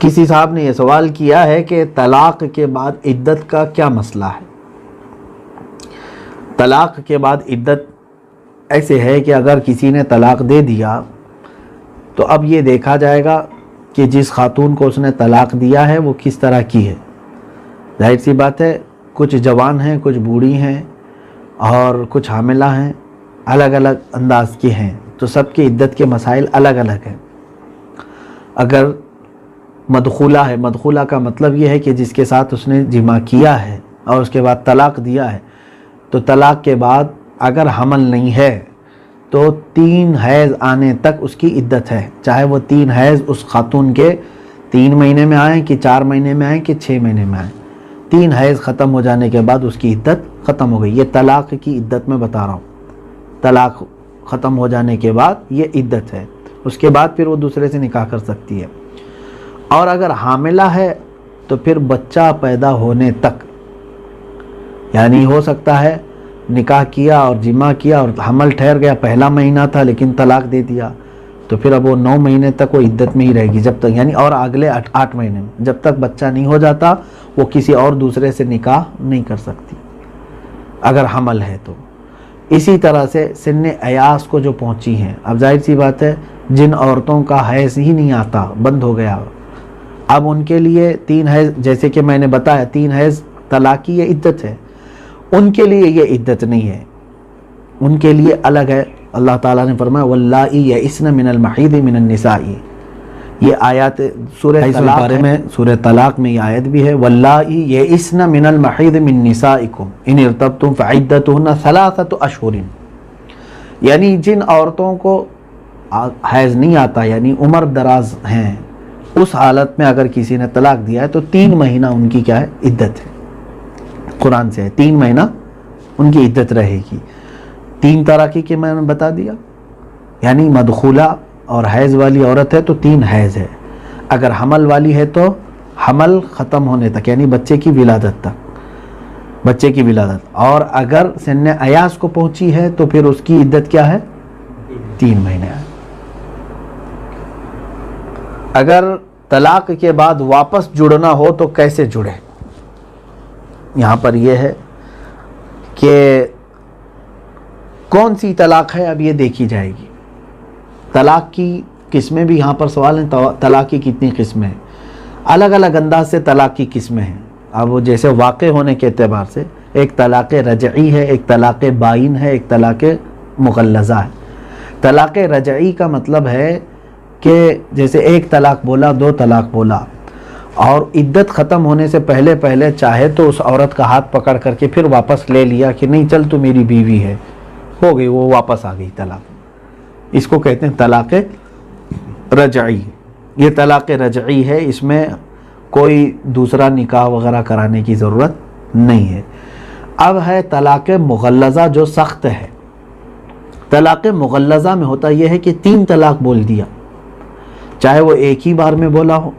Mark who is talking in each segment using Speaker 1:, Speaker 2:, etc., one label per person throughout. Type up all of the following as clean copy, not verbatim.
Speaker 1: کسی صاحب نے یہ سوال کیا ہے کہ طلاق کے بعد عدت کا کیا مسئلہ ہے؟ طلاق کے بعد عدت ایسے ہے کہ اگر کسی نے طلاق دے دیا تو اب یہ دیکھا جائے گا کہ جس خاتون کو اس نے طلاق دیا ہے وہ کس طرح کی ہے. ظاہر سی بات ہے کچھ جوان ہیں، کچھ بوڑھی ہیں اور کچھ حاملہ ہیں، الگ الگ انداز کی ہیں، تو سب کی عدت کے مسائل الگ الگ ہیں. اگر مدخولہ ہے، مدخولہ کا مطلب یہ ہے کہ جس کے ساتھ اس نے جمع کیا ہے اور اس کے بعد طلاق دیا ہے، تو طلاق کے بعد اگر حمل نہیں ہے تو 3 حیض آنے تک اس کی عدت ہے. چاہے وہ 3 حیض اس خاتون کے 3 مہینے میں آئیں کہ 4 مہینے میں آئیں کہ 6 مہینے میں آئیں، 3 حیض ختم ہو جانے کے بعد اس کی عدت ختم ہو گئی. یہ طلاق کی عدت میں بتا رہا ہوں، طلاق ختم ہو جانے کے بعد یہ عدت ہے. اس کے بعد پھر وہ دوسرے سے نکاح کر سکتی ہے. اور اگر حاملہ ہے تو پھر بچہ پیدا ہونے تک، یعنی ہو سکتا ہے نکاح کیا اور جمع کیا اور حمل ٹھہر گیا، پہلا مہینہ تھا لیکن طلاق دے دیا، تو پھر اب وہ 9 مہینے تک وہ عدت میں ہی رہے گی، جب تک یعنی اور اگلے 8 مہینے میں جب تک بچہ نہیں ہو جاتا وہ کسی اور دوسرے سے نکاح نہیں کر سکتی اگر حمل ہے تو. اسی طرح سے سن ایاس کو جو پہنچی ہیں، اب ظاہر سی بات ہے جن عورتوں کا حیض ہی نہیں آتا، بند ہو گیا، اب ان کے لیے 3 حیض، جیسے کہ میں نے بتایا 3 حیض طلاق کی یہ عدت ہے، ان کے لیے یہ عدت نہیں ہے، ان کے لیے الگ ہے. اللہ تعالیٰ نے فرمایا واللائی یئسن من المحیض من النساء، یہ آیات سورہ طلاق میں، سورہ طلاق میں یہ آیت بھی ہے واللائی یئسن من المحیض من نسائکم ان ارتبتم فعدتہن 3 اشہر، یعنی جن عورتوں کو حیض نہیں آتا یعنی عمر دراز ہیں، اس حالت میں اگر کسی نے طلاق دیا ہے تو 3 مہینہ ان کی کیا ہے؟ عدت ہے. قرآن سے ہے 3 مہینہ ان کی عدت رہے گی. 3 طرح کی میں نے بتا دیا، یعنی مدخولہ اور حیض والی عورت ہے تو 3 حیض ہے، اگر حمل والی ہے تو حمل ختم ہونے تک یعنی بچے کی ولادت تک، بچے کی ولادت، اور اگر سن ایاس کو پہنچی ہے تو پھر اس کی عدت کیا ہے؟ 3 مہینے ہے. اگر طلاق کے بعد واپس جڑنا ہو تو کیسے جڑے؟ یہاں پر یہ ہے کہ کون سی طلاق ہے اب یہ دیکھی جائے گی. طلاق کی قسمیں بھی یہاں پر سوال ہیں، طلاق کی کتنی قسمیں ہیں؟ الگ الگ انداز سے طلاق کی قسمیں ہیں. اب وہ جیسے واقع ہونے کے اعتبار سے ایک طلاق رجعی ہے، ایک طلاق بائن ہے، ایک طلاق مغلظہ ہے. طلاق رجعی کا مطلب ہے کہ جیسے ایک طلاق بولا، 2 طلاق بولا اور عدت ختم ہونے سے پہلے چاہے تو اس عورت کا ہاتھ پکڑ کر کے پھر واپس لے لیا کہ نہیں چل تو میری بیوی ہے، ہو گئی، وہ واپس آ گئی طلاق. اس کو کہتے ہیں طلاق رجعی. یہ طلاق رجعی ہے، اس میں کوئی دوسرا نکاح وغیرہ کرانے کی ضرورت نہیں ہے. اب ہے طلاق مغلظہ جو سخت ہے. طلاق مغلظہ میں ہوتا یہ ہے کہ 3 طلاق بول دیا، چاہے وہ ایک ہی بار میں بولا ہو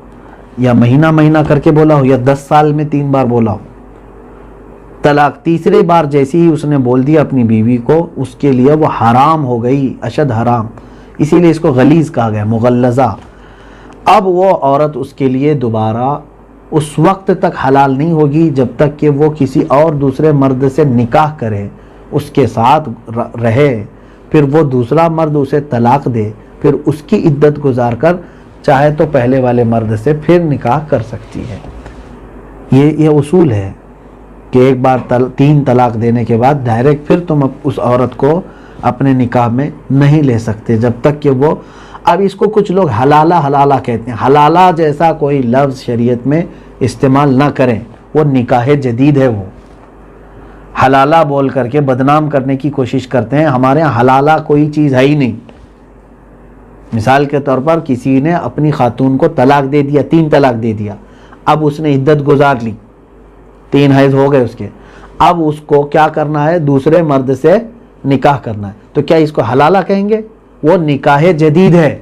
Speaker 1: یا مہینہ مہینہ کر کے بولا ہو یا 10 سال میں 3 بار بولا ہو. طلاق تیسری بار جیسی ہی اس نے بول دیا اپنی بیوی کو، اس کے لیے وہ حرام ہو گئی، اشد حرام، اسی لیے اس کو غلیظ کہا گیا، مغلظہ. اب وہ عورت اس کے لیے دوبارہ اس وقت تک حلال نہیں ہوگی جب تک کہ وہ کسی اور دوسرے مرد سے نکاح کرے، اس کے ساتھ رہے، پھر وہ دوسرا مرد اسے طلاق دے، پھر اس کی عدت گزار کر چاہے تو پہلے والے مرد سے پھر نکاح کر سکتی ہے. یہ اصول ہے کہ ایک بار 3 طلاق دینے کے بعد ڈائریکٹ پھر تم اس عورت کو اپنے نکاح میں نہیں لے سکتے جب تک کہ وہ، اب اس کو کچھ لوگ حلالہ کہتے ہیں، حلالہ جیسا کوئی لفظ شریعت میں استعمال نہ کریں، وہ نکاح جدید ہے. وہ حلالہ بول کر کے بدنام کرنے کی کوشش کرتے ہیں. ہمارے یہاں حلالہ کوئی چیز ہے ہی نہیں. مثال کے طور پر کسی نے اپنی خاتون کو طلاق دے دیا، 3 طلاق دے دیا، اب اس نے عدت گزار لی، 3 حیض ہو گئے اس کے، اب اس کو کیا کرنا ہے؟ دوسرے مرد سے نکاح کرنا ہے. تو کیا اس کو حلالہ کہیں گے؟ وہ نکاح جدید ہے.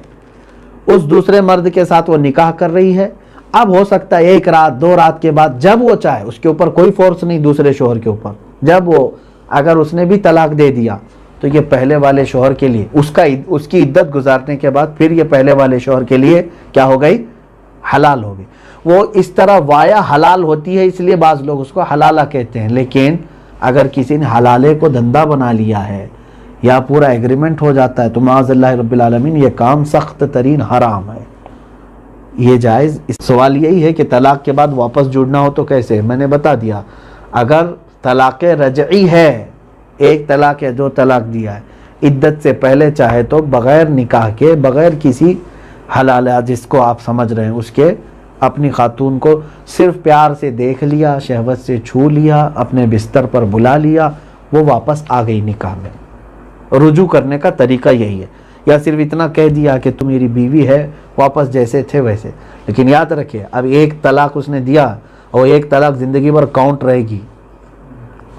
Speaker 1: اس دوسرے مرد کے ساتھ وہ نکاح کر رہی ہے. اب ہو سکتا ہے 1 رات 2 رات کے بعد جب وہ چاہے، اس کے اوپر کوئی فورس نہیں دوسرے شوہر کے اوپر، جب وہ اگر اس نے بھی طلاق دے دیا تو یہ پہلے والے شوہر کے لیے اس کی عدت گزارنے کے بعد پھر یہ پہلے والے شوہر کے لیے کیا ہو گئی؟ حلال ہو گئی. وہ اس طرح وایا حلال ہوتی ہے، اس لیے بعض لوگ اس کو حلالہ کہتے ہیں. لیکن اگر کسی نے حلالے کو دھندا بنا لیا ہے یا پورا ایگریمنٹ ہو جاتا ہے تو معاذ اللہ رب العالمین یہ کام سخت ترین حرام ہے. یہ جائز. سوال یہی ہے کہ طلاق کے بعد واپس جڑنا ہو تو کیسے؟ میں نے بتا دیا. اگر طلاق رجعی ہے، ایک طلاق ہے، جو طلاق دیا ہے، عدت سے پہلے چاہے تو بغیر نکاح کے، بغیر کسی حلالہ جس کو آپ سمجھ رہے ہیں اس کے، اپنی خاتون کو صرف پیار سے دیکھ لیا، شہوت سے چھو لیا، اپنے بستر پر بلا لیا، وہ واپس آ گئی نکاح میں. رجوع کرنے کا طریقہ یہی ہے. یا صرف اتنا کہہ دیا کہ تم میری بیوی ہے، واپس جیسے تھے ویسے. لیکن یاد رکھے اب ایک طلاق اس نے دیا اور ایک طلاق زندگی بھر کاؤنٹ رہے گی.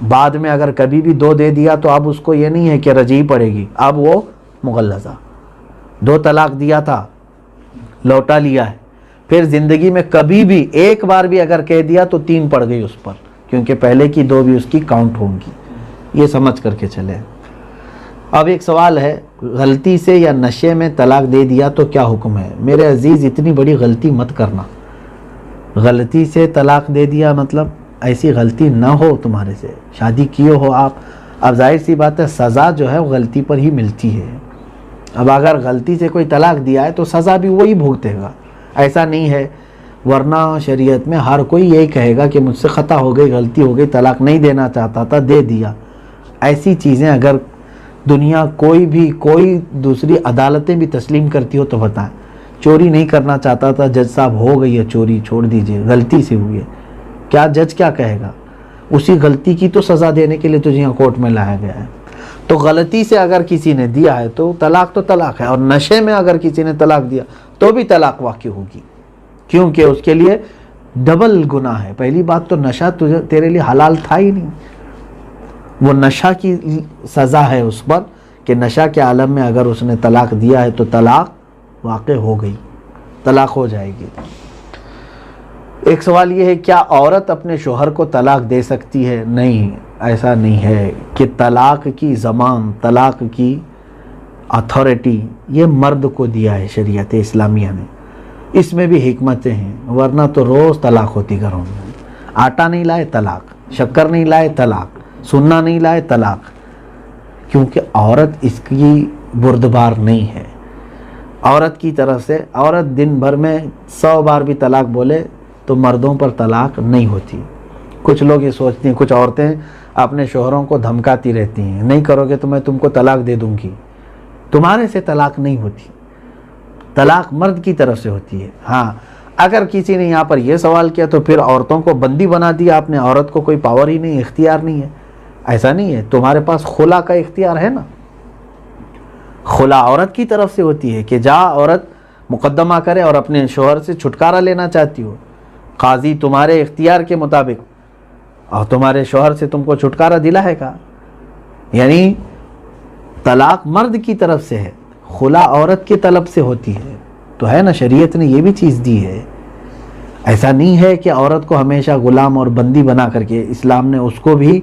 Speaker 1: بعد میں اگر کبھی بھی 2 دے دیا تو اب اس کو یہ نہیں ہے کہ رجعی پڑے گی، اب وہ مغلظہ. 2 طلاق دیا تھا، لوٹا لیا ہے، پھر زندگی میں کبھی بھی ایک بار بھی اگر کہہ دیا تو 3 پڑ گئی اس پر، کیونکہ پہلے کی 2 بھی اس کی کاؤنٹ ہوں گی. یہ سمجھ کر کے چلے. اب ایک سوال ہے، غلطی سے یا نشے میں طلاق دے دیا تو کیا حکم ہے؟ میرے عزیز اتنی بڑی غلطی مت کرنا. غلطی سے طلاق دے دیا مطلب ایسی غلطی نہ ہو تمہارے سے، شادی کیے ہو آپ. اب ظاہر سی بات ہے سزا جو ہے وہ غلطی پر ہی ملتی ہے. اب اگر غلطی سے کوئی طلاق دیا ہے تو سزا بھی وہی بھگتے گا، ایسا نہیں ہے. ورنہ شریعت میں ہر کوئی یہی کہے گا کہ مجھ سے خطا ہو گئی، غلطی ہو گئی، طلاق نہیں دینا چاہتا تھا، دے دیا. ایسی چیزیں اگر دنیا کوئی دوسری عدالتیں بھی تسلیم کرتی ہو تو بتائیں. چوری نہیں کرنا چاہتا تھا، جج صاحب ہو گئی ہے چوری، چھوڑ دیجئے، غلطی سے ہوئی ہے، کیا جج کیا کہے گا؟ اسی غلطی کی تو سزا دینے کے لیے تجھے یہاں کورٹ میں لایا گیا ہے. تو غلطی سے اگر کسی نے دیا ہے تو طلاق ہے. اور نشے میں اگر کسی نے طلاق دیا تو بھی طلاق واقع ہوگی، کیونکہ اس کے لیے ڈبل گناہ ہے. پہلی بات تو نشہ تیرے لیے حلال تھا ہی نہیں، وہ نشہ کی سزا ہے اس پر کہ نشہ کے عالم میں اگر اس نے طلاق دیا ہے تو طلاق واقع ہو گئی، طلاق ہو جائے گی. ایک سوال یہ ہے، کیا عورت اپنے شوہر کو طلاق دے سکتی ہے؟ نہیں، ایسا نہیں ہے کہ طلاق کی زمان، طلاق کی اتھارٹی یہ مرد کو دیا ہے شریعت اسلامیہ نے. اس میں بھی حکمتیں ہیں، ورنہ تو روز طلاق ہوتی گھروں میں. آٹا نہیں لائے طلاق، شکر نہیں لائے طلاق، سننا نہیں لائے طلاق. کیونکہ عورت اس کی بردبار نہیں ہے. عورت کی طرف سے عورت دن بھر میں 100 بار بھی طلاق بولے تو مردوں پر طلاق نہیں ہوتی. کچھ لوگ یہ سوچتی ہیں، کچھ عورتیں اپنے شوہروں کو دھمکاتی رہتی ہیں، نہیں کرو گے تو میں تم کو طلاق دے دوں گی. تمہارے سے طلاق نہیں ہوتی، طلاق مرد کی طرف سے ہوتی ہے. ہاں اگر کسی نے یہاں پر یہ سوال کیا تو پھر عورتوں کو بندی بنا دیا آپ نے، عورت کو کوئی پاور ہی نہیں، اختیار نہیں ہے. ایسا نہیں ہے، تمہارے پاس خلا کا اختیار ہے نا. خلا عورت کی طرف سے ہوتی ہے کہ جا عورت مقدمہ کرے اور اپنے شوہر سے چھٹکارا لینا چاہتی ہو، قاضی تمہارے اختیار کے مطابق اور تمہارے شوہر سے تم کو چھٹکارا دلائے گا. یعنی طلاق مرد کی طرف سے ہے، خلا عورت کی طلب سے ہوتی ہے. تو ہے نا، شریعت نے یہ بھی چیز دی ہے. ایسا نہیں ہے کہ عورت کو ہمیشہ غلام اور بندی بنا کر کے، اسلام نے اس کو بھی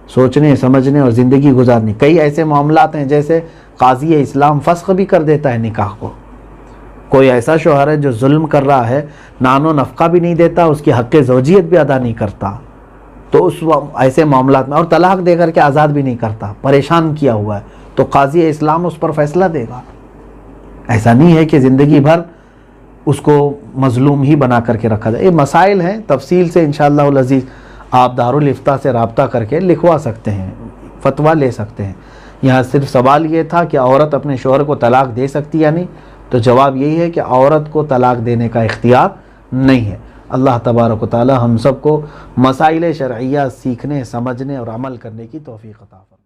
Speaker 1: سوچنے سمجھنے اور زندگی گزارنی. کئی ایسے معاملات ہیں جیسے قاضی اسلام فسخ بھی کر دیتا ہے نکاح کو. کوئی ایسا شوہر ہے جو ظلم کر رہا ہے، نان و نفقہ بھی نہیں دیتا، اس کی حق زوجیت بھی ادا نہیں کرتا، تو اس ایسے معاملات میں، اور طلاق دے کر کے آزاد بھی نہیں کرتا، پریشان کیا ہوا ہے، تو قاضی اسلام اس پر فیصلہ دے گا. ایسا نہیں ہے کہ زندگی بھر اس کو مظلوم ہی بنا کر کے رکھا جائے. یہ مسائل ہیں، تفصیل سے انشاءاللہ العزیز آپ دارالفتاء سے رابطہ کر کے لکھوا سکتے ہیں، فتویٰ لے سکتے ہیں. یہاں صرف سوال یہ تھا کہ عورت اپنے شوہر کو طلاق دے سکتی یا نہیں، تو جواب یہی ہے کہ عورت کو طلاق دینے کا اختیار نہیں ہے. اللہ تبارک و تعالی ہم سب کو مسائل شرعیہ سیکھنے، سمجھنے اور عمل کرنے کی توفیق عطا فرمائے.